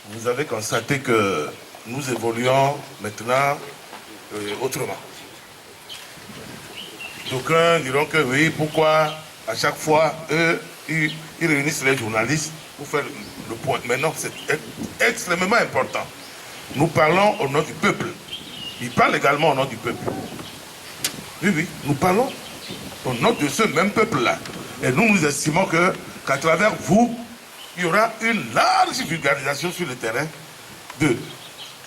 vous avez constaté que nous évoluons maintenant autrement. D'aucuns diront que oui, pourquoi à chaque fois, eux, ils réunissent les journalistes pour faire le point. Mais non, c'est extrêmement important. Nous parlons au nom du peuple. Ils parlent également au nom du peuple. Oui, oui, nous parlons au nom de ce même peuple-là. Et nous estimons qu'à travers vous, il y aura une large vulgarisation sur le terrain de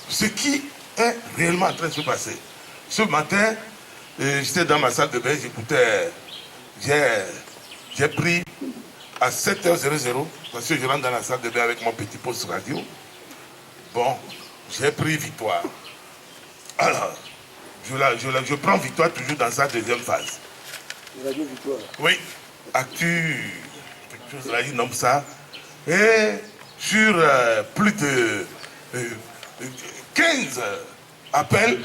ce qui est réellement en train de se passer. Ce matin, j'étais dans ma salle de bain, j'écoutais, j'ai pris à 7h00, parce que je rentre dans la salle de bain avec mon petit poste radio. Bon, j'ai pris Victoire. Alors, je prends Victoire toujours dans sa deuxième phase. Radio Victoire. Oui, Actu, quelque chose là, ils nomment ça. Et sur plus de 15 appels,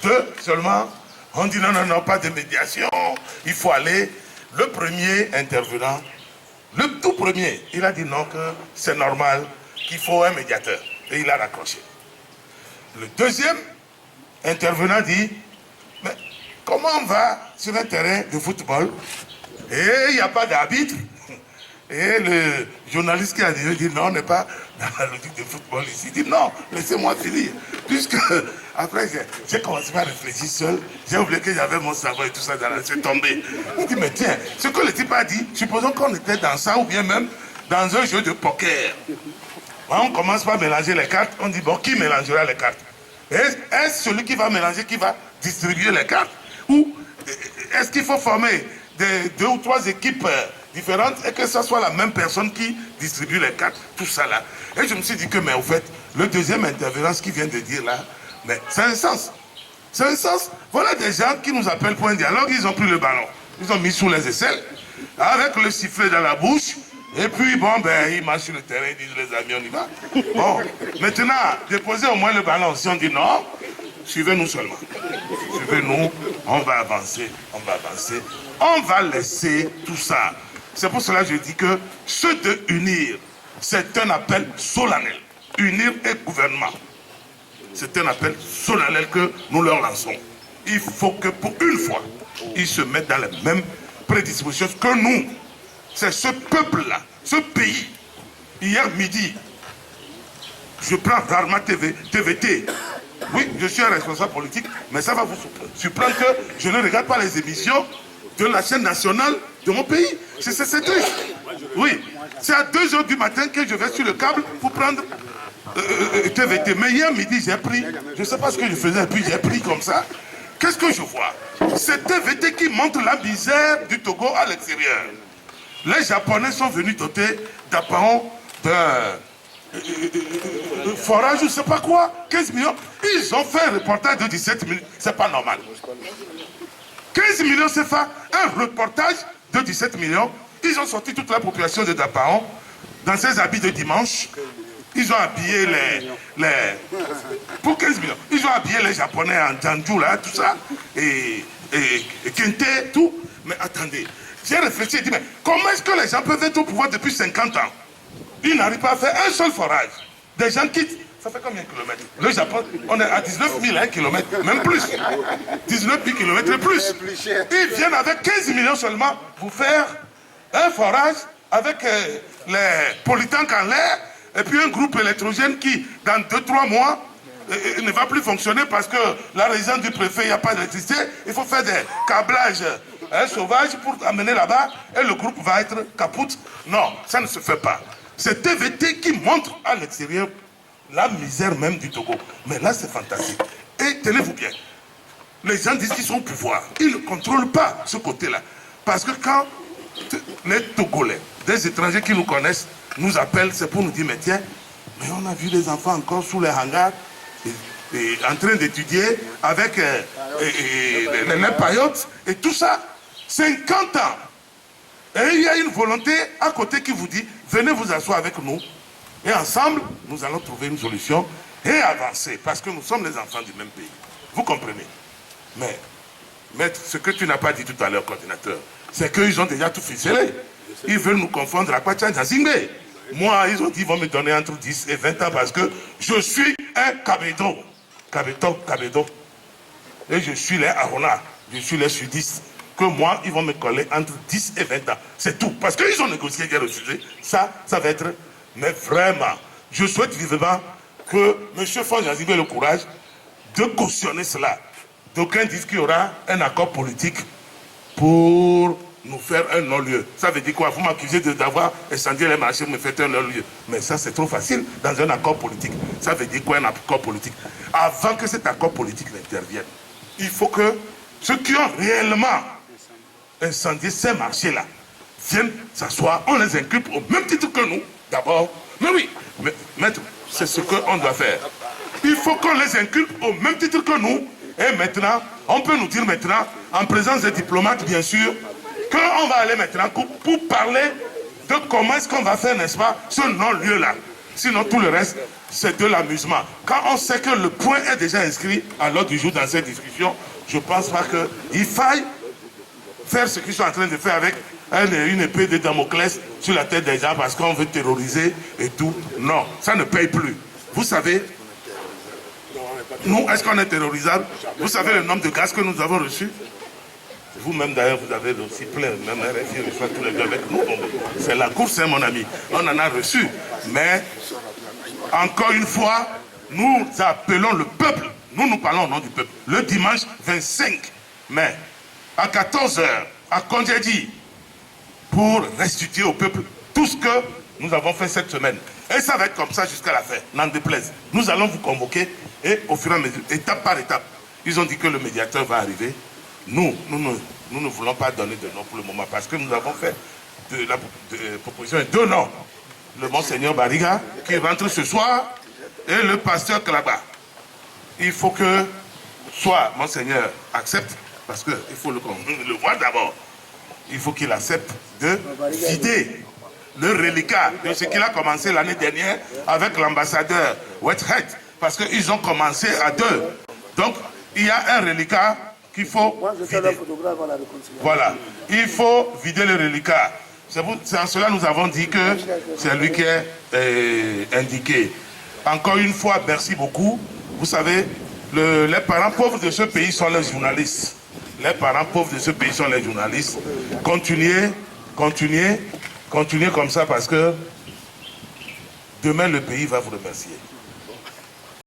2 seulement, on dit non, non, non, pas de médiation, il faut aller. Le premier intervenant, le tout premier, il a dit non, que c'est normal, qu'il faut un médiateur. Et il a raccroché. Le deuxième intervenant dit, mais comment on va sur un terrain de football et il n'y a pas d'arbitre? Et le journaliste qui a dit non, on n'est pas dans la logique de football ici. Il dit non, laissez-moi finir. Puisque après, j'ai commencé à réfléchir seul. J'ai oublié que j'avais mon cerveau et tout ça dans la c'est tombé. Je dis mais tiens, ce que le type a dit, supposons qu'on était dans ça ou bien même dans un jeu de poker. On commence par mélanger les cartes. On dit bon, qui mélangera les cartes? Est-ce celui qui va mélanger, qui va distribuer les cartes? Ou est-ce qu'il faut former 2 ou 3 équipes différentes et que ce soit la même personne qui distribue les cartes, tout ça là? Et je me suis dit que, mais au fait, le deuxième intervenant, ce qu'il vient de dire là, mais c'est un sens. C'est un sens. Voilà des gens qui nous appellent pour un dialogue, ils ont pris le ballon, ils ont mis sous les aisselles, avec le sifflet dans la bouche, et puis bon, ben, ils marchent sur le terrain, ils disent les amis, on y va. Bon, maintenant, déposez au moins le ballon. Si on dit non, suivez-nous seulement. Suivez-nous, on va avancer, on va avancer. On va laisser tout ça. C'est pour cela que je dis que ce de unir, c'est un appel solennel. Unir et gouvernement. C'est un appel solennel que nous leur lançons. Il faut que pour une fois, ils se mettent dans les mêmes prédispositions que nous. C'est ce peuple-là, ce pays. Hier midi, je prends rarement TVT. Oui, je suis un responsable politique, mais ça va vous surprendre que je ne regarde pas les émissions de la chaîne nationale de mon pays. C'est triste. Oui, c'est à 2h du matin que je vais sur le câble pour prendre TVT. Mais hier midi, j'ai pris, je ne sais pas ce que je faisais, puis j'ai pris comme ça. Qu'est-ce que je vois? C'est TVT qui montre la misère du Togo à l'extérieur. Les Japonais sont venus doter d'apparents d'un forage, je ne sais pas quoi, 15 millions. Ils ont fait un reportage de 17 millions. C'est pas normal. 15 millions, c'est fait un reportage de 17 millions. Ils ont sorti toute la population de Dapaon dans ses habits de dimanche. Ils ont habillé pour 15 millions. Ils ont habillé les Japonais en Janju, là, tout ça. Et Kente, tout. Mais attendez. J'ai réfléchi et dit, mais comment est-ce que les gens peuvent être au pouvoir depuis 50 ans? Ils n'arrivent pas à faire un seul forage. Des gens quittent. Ça fait combien de kilomètres? Le Japon, on est à 19 000 kilomètres, même plus. 19 000 kilomètres et plus. Ils viennent avec 15 millions seulement pour faire un forage avec les polytanks en l'air et puis un groupe électrogène qui, dans 2-3 mois, ne va plus fonctionner parce que la région du préfet, il n'y a pas d'électricité. Il faut faire des câblages sauvages pour amener là-bas et le groupe va être capote. Non, ça ne se fait pas. C'est TVT qui montre à l'extérieur la misère même du Togo. Mais là, c'est fantastique. Et tenez-vous bien, les gens disent qu'ils sont au pouvoir. Ils ne contrôlent pas ce côté-là. Parce que quand les Togolais, des étrangers qui nous connaissent, nous appellent, c'est pour nous dire, mais tiens, mais on a vu les enfants encore sous les hangars, en train d'étudier avec les paillotes et tout ça. 50 ans. Et il y a une volonté à côté qui vous dit, venez vous asseoir avec nous. Et ensemble, nous allons trouver une solution et avancer. Parce que nous sommes les enfants du même pays. Vous comprenez? Mais ce que tu n'as pas dit tout à l'heure, coordinateur, c'est qu'ils ont déjà tout ficelé. Ils veulent nous confondre à Kwachan Zazingbe. Moi, ils ont dit qu'ils vont me donner entre 10 et 20 ans parce que je suis un cabédo. Cabédo. Et je suis les Arona, je suis les sudistes. Que moi, ils vont me coller entre 10 et 20 ans. C'est tout. Parce qu'ils ont négocié hier au sujet. Ça va être... Mais vraiment, je souhaite vivement que M. Fonyazibe ait le courage de cautionner cela. D'aucuns disent qu'il y aura un accord politique pour nous faire un non-lieu. Ça veut dire quoi? Vous m'accusez d'avoir incendié les marchés, vous me faites un non-lieu. Mais ça, c'est trop facile dans un accord politique. Ça veut dire quoi, un accord politique? Avant que cet accord politique n'intervienne, il faut que ceux qui ont réellement incendié ces marchés-là viennent s'asseoir, on les inculpe au même titre que nous, d'abord. Mais oui, maître, c'est ce qu'on doit faire. Il faut qu'on les inculpe au même titre que nous. Et maintenant, on peut nous dire maintenant, en présence des diplomates, bien sûr, qu'on va aller maintenant pour parler de comment est-ce qu'on va faire, n'est-ce pas, ce non-lieu-là. Sinon, tout le reste, c'est de l'amusement. Quand on sait que le point est déjà inscrit à l'ordre du jour dans cette discussion, je ne pense pas qu'il faille faire ce qu'ils sont en train de faire avec une épée de Damoclès sur la tête des gens parce qu'on veut terroriser et tout. Non, ça ne paye plus. Vous savez, nous, est-ce qu'on est terrorisable? Vous savez le nombre de gaz que nous avons reçus? Vous-même d'ailleurs, vous avez aussi plein, même RFI reçoit tous les deux avec nous. C'est la course, hein, mon ami. On en a reçu. Mais, encore une fois, nous appelons le peuple. Nous parlons au nom du peuple. Le dimanche 25 mai, à 14 h, à Kondjedi, pour restituer au peuple tout ce que nous avons fait cette semaine. Et ça va être comme ça jusqu'à la fin, n'en déplaise. Nous allons vous convoquer et au fur et à mesure, étape par étape. Ils ont dit que le médiateur va arriver. Nous ne voulons pas donner de nom pour le moment parce que nous avons fait de la proposition de deux noms. Le Monseigneur Bariga qui rentre ce soir et le pasteur Klaba. Il faut que soit Monseigneur accepte, parce qu'il faut le voir d'abord. Il faut qu'il accepte de vider le reliquat de ce qu'il a commencé l'année dernière avec l'ambassadeur Whitehead, parce qu'ils ont commencé à deux. Donc, il y a un reliquat qu'il faut vider. Voilà. Il faut vider le reliquat. C'est en cela que nous avons dit que c'est lui qui est indiqué. Encore une fois, merci beaucoup. Vous savez, les parents pauvres de ce pays sont les journalistes. Les parents pauvres de ce pays sont les journalistes. Continuez comme ça parce que demain le pays va vous remercier.